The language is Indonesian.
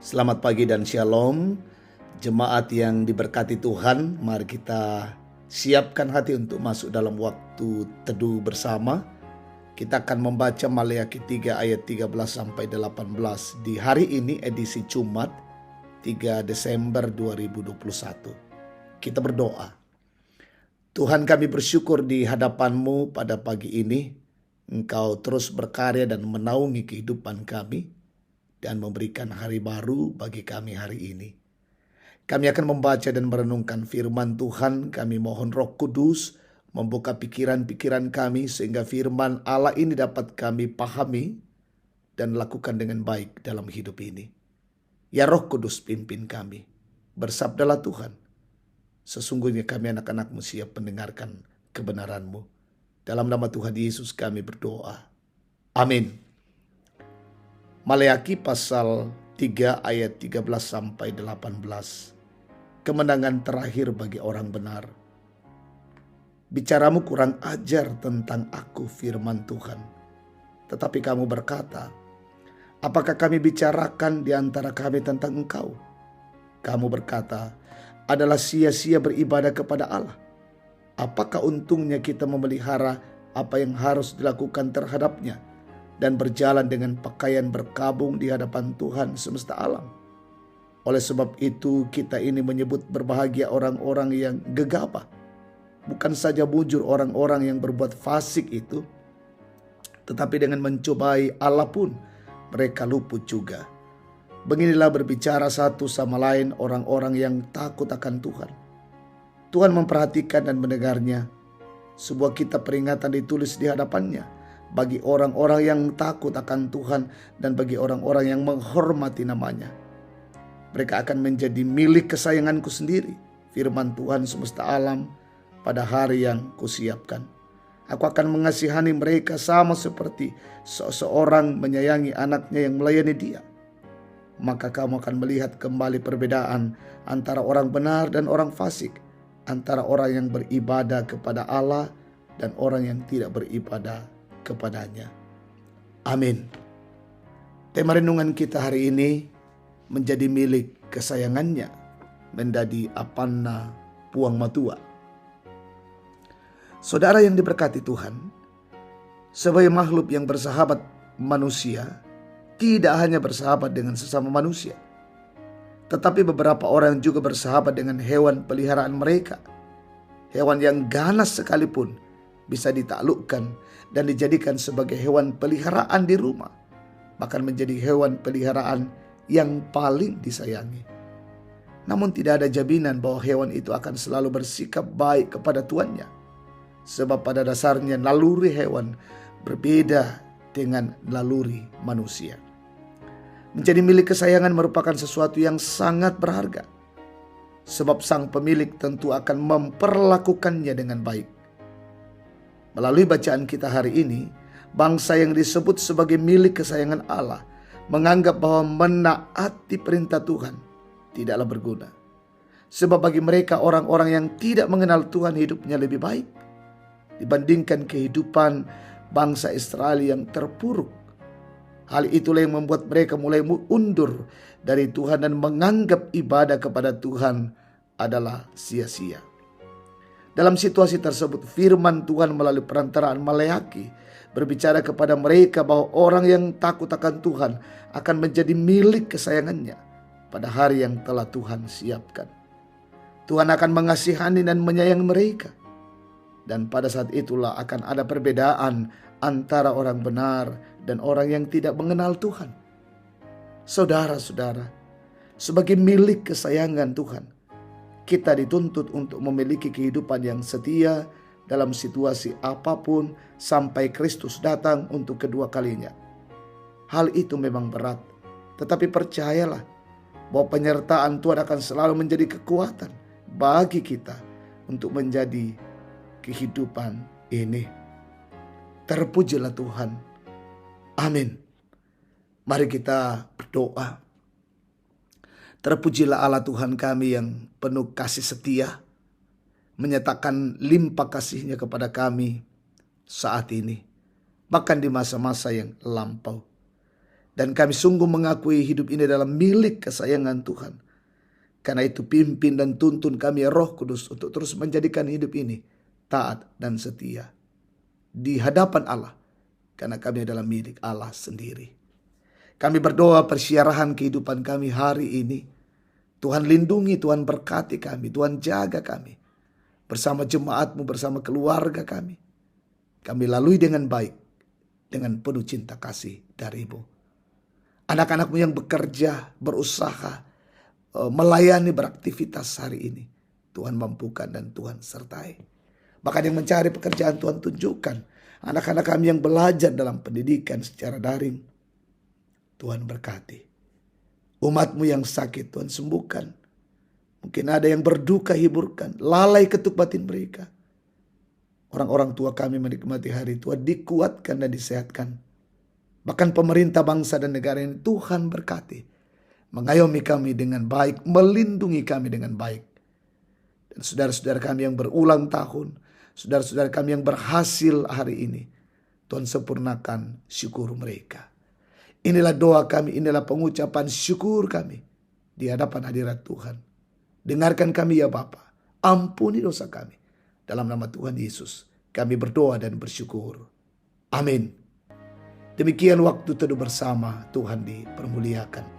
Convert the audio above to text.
Selamat pagi dan shalom. Jemaat yang diberkati Tuhan, mari kita siapkan hati untuk masuk dalam waktu teduh bersama. Kita akan membaca Maleakhi 3 ayat 13 sampai 18 di hari ini, edisi Jumat 3 Desember 2021. Kita berdoa. Tuhan, kami bersyukur di hadapan-Mu pada pagi ini. Engkau terus berkarya dan menaungi kehidupan kami dan memberikan hari baru bagi kami hari ini. Kami akan membaca dan merenungkan firman Tuhan. Kami mohon Roh Kudus membuka pikiran-pikiran kami sehingga firman Allah ini dapat kami pahami dan lakukan dengan baik dalam hidup ini. Ya Roh Kudus, pimpin kami. Bersabdalah Tuhan. Sesungguhnya kami anak-anak-Mu siap mendengarkan kebenaran-Mu. Dalam nama Tuhan Yesus kami berdoa. Amin. Maleakhi pasal 3 ayat 13 sampai 18. Kemenangan terakhir bagi orang benar. Bicaramu kurang ajar tentang aku, firman Tuhan. Tetapi kamu berkata, apakah kami bicarakan di antara kami tentang engkau? Kamu berkata, adalah sia-sia beribadah kepada Allah. Apakah untungnya kita memelihara apa yang harus dilakukan terhadapnya dan berjalan dengan pakaian berkabung di hadapan Tuhan semesta alam? Oleh sebab itu kita ini menyebut berbahagia orang-orang yang gegabah. Bukan saja bujur orang-orang yang berbuat fasik itu, tetapi dengan mencobai Allah pun mereka luput juga. Beginilah berbicara satu sama lain orang-orang yang takut akan Tuhan. Tuhan memperhatikan dan mendengarnya. Sebuah kitab peringatan ditulis di hadapannya bagi orang-orang yang takut akan Tuhan dan bagi orang-orang yang menghormati namanya. Mereka akan menjadi milik kesayanganku sendiri, firman Tuhan semesta alam, pada hari yang kusiapkan. Aku akan mengasihani mereka sama seperti seseorang menyayangi anaknya yang melayani dia. Maka kamu akan melihat kembali perbedaan antara orang benar dan orang fasik, antara orang yang beribadah kepada Allah dan orang yang tidak beribadah kepadanya. Amin. Tema renungan kita hari ini menjadi milik kesayangannya, menjadi apanna puang matua. Saudara yang diberkati Tuhan, sebagai makhluk yang bersahabat manusia, tidak hanya bersahabat dengan sesama manusia, tetapi beberapa orang juga bersahabat dengan hewan peliharaan mereka. Hewan yang ganas sekalipun bisa ditaklukkan dan dijadikan sebagai hewan peliharaan di rumah, bahkan menjadi hewan peliharaan yang paling disayangi. Namun tidak ada jaminan bahwa hewan itu akan selalu bersikap baik kepada tuannya, sebab pada dasarnya naluri hewan berbeda dengan naluri manusia. Menjadi milik kesayangan merupakan sesuatu yang sangat berharga, sebab sang pemilik tentu akan memperlakukannya dengan baik. Melalui bacaan kita hari ini, bangsa yang disebut sebagai milik kesayangan Allah menganggap bahwa menaati perintah Tuhan tidaklah berguna. Sebab bagi mereka orang-orang yang tidak mengenal Tuhan hidupnya lebih baik dibandingkan kehidupan bangsa Israel yang terpuruk. Hal itulah yang membuat mereka mulai mundur dari Tuhan dan menganggap ibadah kepada Tuhan adalah sia-sia. Dalam situasi tersebut, firman Tuhan melalui perantaraan Maleakhi berbicara kepada mereka bahwa orang yang takut akan Tuhan akan menjadi milik kesayangannya pada hari yang telah Tuhan siapkan. Tuhan akan mengasihani dan menyayangi mereka. Dan pada saat itulah akan ada perbedaan antara orang benar dan orang yang tidak mengenal Tuhan. Saudara-saudara, sebagai milik kesayangan Tuhan, kita dituntut untuk memiliki kehidupan yang setia dalam situasi apapun sampai Kristus datang untuk kedua kalinya. Hal itu memang berat, tetapi percayalah bahwa penyertaan Tuhan akan selalu menjadi kekuatan bagi kita untuk menjadi kehidupan ini. Terpujilah Tuhan. Amin. Mari kita berdoa. Terpujilah Allah Tuhan kami yang penuh kasih setia, menyatakan limpah kasih-Nya kepada kami saat ini, bahkan di masa-masa yang lampau. Dan kami sungguh mengakui hidup ini adalah milik kesayangan Tuhan. Karena itu pimpin dan tuntun kami ya Roh Kudus untuk terus menjadikan hidup ini taat dan setia di hadapan Allah. Karena kami adalah milik Allah sendiri. Kami berdoa persiarahan kehidupan kami hari ini. Tuhan lindungi, Tuhan berkati kami, Tuhan jaga kami. Bersama jemaat-Mu, bersama keluarga kami. Kami lalui dengan baik, dengan penuh cinta kasih dari-Mu. Anak-anak-Mu yang bekerja, berusaha, melayani, beraktivitas hari ini. Tuhan mampukan dan Tuhan sertai. Bahkan yang mencari pekerjaan Tuhan tunjukkan. Anak-anak kami yang belajar dalam pendidikan secara daring. Tuhan berkati. Umat-Mu yang sakit Tuhan sembuhkan. Mungkin ada yang berduka hiburkan. Lalai ketuk batin mereka. Orang-orang tua kami menikmati hari Tuhan dikuatkan dan disehatkan. Bahkan pemerintah bangsa dan negara ini Tuhan berkati. Mengayomi kami dengan baik. Melindungi kami dengan baik. Dan saudara-saudara kami yang berulang tahun. Saudara-saudara kami yang berhasil hari ini. Tuhan sempurnakan syukur mereka. Inilah doa kami. Inilah pengucapan syukur kami. Di hadapan hadirat Tuhan. Dengarkan kami ya Bapa. Ampuni dosa kami. Dalam nama Tuhan Yesus. Kami berdoa dan bersyukur. Amin. Demikian waktu teduh bersama, Tuhan dipermuliakan.